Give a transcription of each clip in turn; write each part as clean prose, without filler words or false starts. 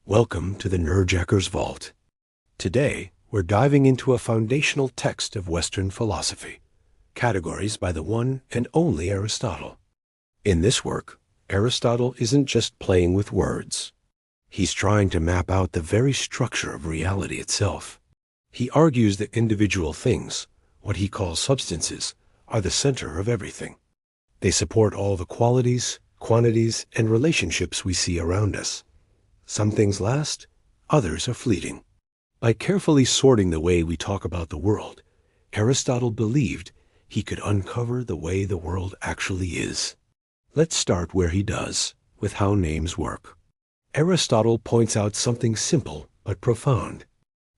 Welcome to the Nerdjacker's Vault. Today, we're diving into a foundational text of Western philosophy, Categories by the one and only Aristotle. In this work, Aristotle isn't just playing with words. He's trying to map out the very structure of reality itself. He argues that individual things, what he calls substances, are the center of everything. They support all the qualities, quantities, and relationships we see around us. Some things last, others are fleeting. By carefully sorting the way we talk about the world, Aristotle believed he could uncover the way the world actually is. Let's start where he does, with how names work. Aristotle points out something simple but profound.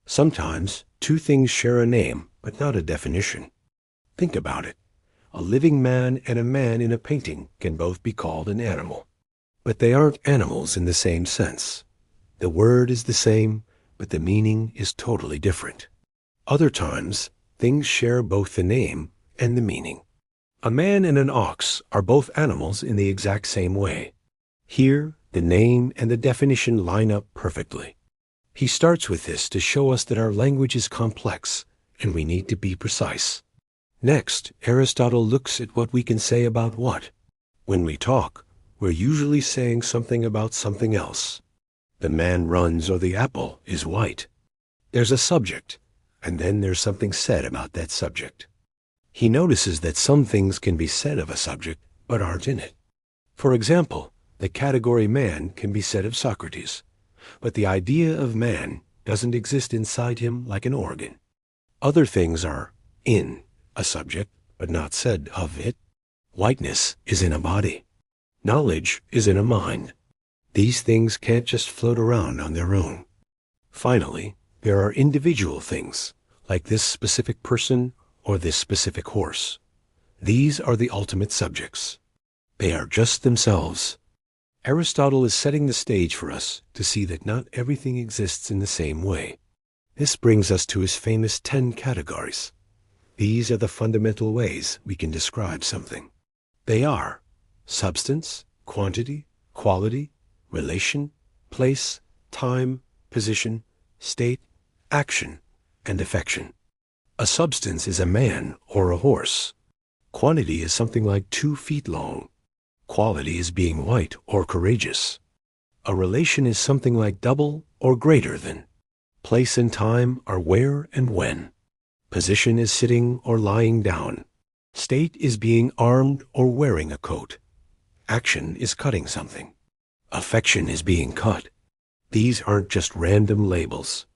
Sometimes, two things share a name but not a definition. Think about it. A living man and a man in a painting can both be called an animal. But they aren't animals in the same sense. The word is the same, but the meaning is totally different. Other times, things share both the name and the meaning. A man and an ox are both animals in the exact same way. Here, the name and the definition line up perfectly. He starts with this to show us that our language is complex, and we need to be precise. Next, Aristotle looks at what we can say about what. When we talk, we're usually saying something about something else. The man runs or the apple is white. There's a subject, and then there's something said about that subject. He notices that some things can be said of a subject, but aren't in it. For example, the category man can be said of Socrates, but the idea of man doesn't exist inside him like an organ. Other things are in a subject, but not said of it. Whiteness is in a body. Knowledge is in a mind. These things can't just float around on their own. Finally, there are individual things, like this specific person or this specific horse. These are the ultimate subjects. They are just themselves. Aristotle is setting the stage for us to see that not everything exists in the same way. This brings us to his famous 10 categories. These are the fundamental ways we can describe something. They are substance, quantity, quality, relation, place, time, position, state, action, and affection. A substance is a man or a horse. Quantity is something like 2 feet long. Quality is being white or courageous. A relation is something like double or greater than. Place and time are where and when. Position is sitting or lying down. State is being armed or wearing a coat. Action is cutting something. Affection is being cut. These aren't just random labels.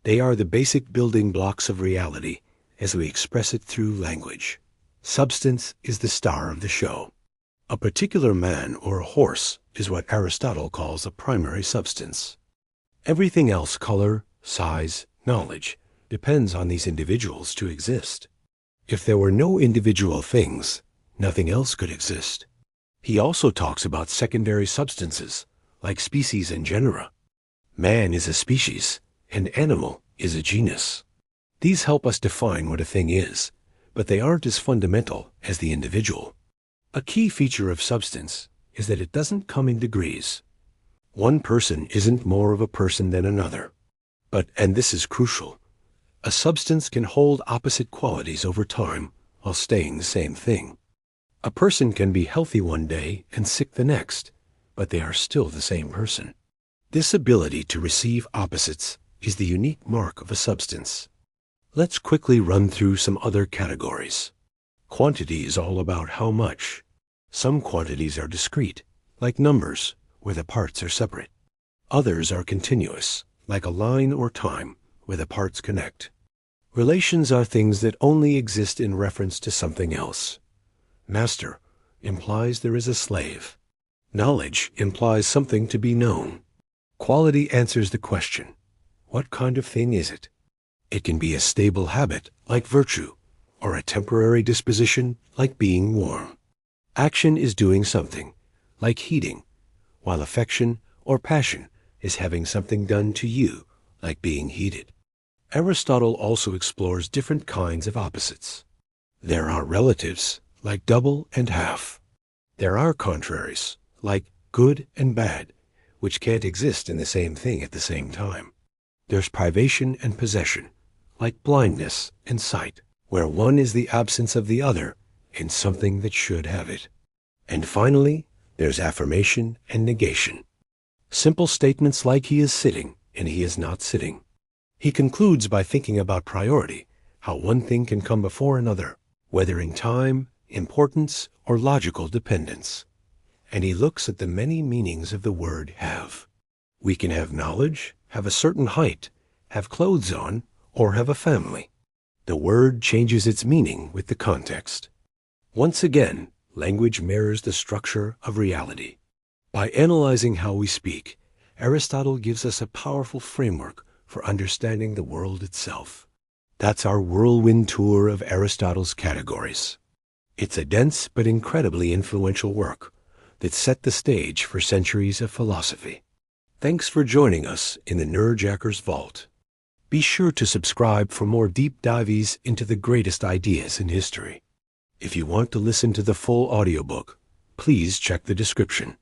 They are the basic building blocks of reality as we express it through language. Substance is the star of the show. A particular man or a horse is what Aristotle calls a primary substance. Everything else, color, size, knowledge, depends on these individuals to exist. If there were no individual things, nothing else could exist. He also talks about secondary substances, like species and genera. Man is a species, and animal is a genus. These help us define what a thing is, but they aren't as fundamental as the individual. A key feature of substance is that it doesn't come in degrees. One person isn't more of a person than another. But, and this is crucial, a substance can hold opposite qualities over time while staying the same thing. A person can be healthy one day and sick the next, but they are still the same person. This ability to receive opposites is the unique mark of a substance. Let's quickly run through some other categories. Quantity is all about how much. Some quantities are discrete, like numbers, where the parts are separate. Others are continuous, like a line or time, where the parts connect. Relations are things that only exist in reference to something else. Master implies there is a slave. Knowledge implies something to be known. Quality answers the question, what kind of thing is it? It can be a stable habit, like virtue, or a temporary disposition, like being warm. Action is doing something, like heating, while affection or passion is having something done to you, like being heated. Aristotle also explores different kinds of opposites. There are relatives, like double and half. There are contraries, like good and bad, which can't exist in the same thing at the same time. There's privation and possession, like blindness and sight, where one is the absence of the other in something that should have it. And finally, there's affirmation and negation. Simple statements like he is sitting and he is not sitting. He concludes by thinking about priority, how one thing can come before another, whether in time, importance, or logical dependence. And he looks at the many meanings of the word have. We can have knowledge, have a certain height, have clothes on, or have a family. The word changes its meaning with the context. Once again, language mirrors the structure of reality. By analyzing how we speak, Aristotle gives us a powerful framework for understanding the world itself. That's our whirlwind tour of Aristotle's Categories. It's a dense but incredibly influential work that set the stage for centuries of philosophy. Thanks for joining us in the Nerdjacker's Vault. Be sure to subscribe for more deep dives into the greatest ideas in history. If you want to listen to the full audiobook, please check the description.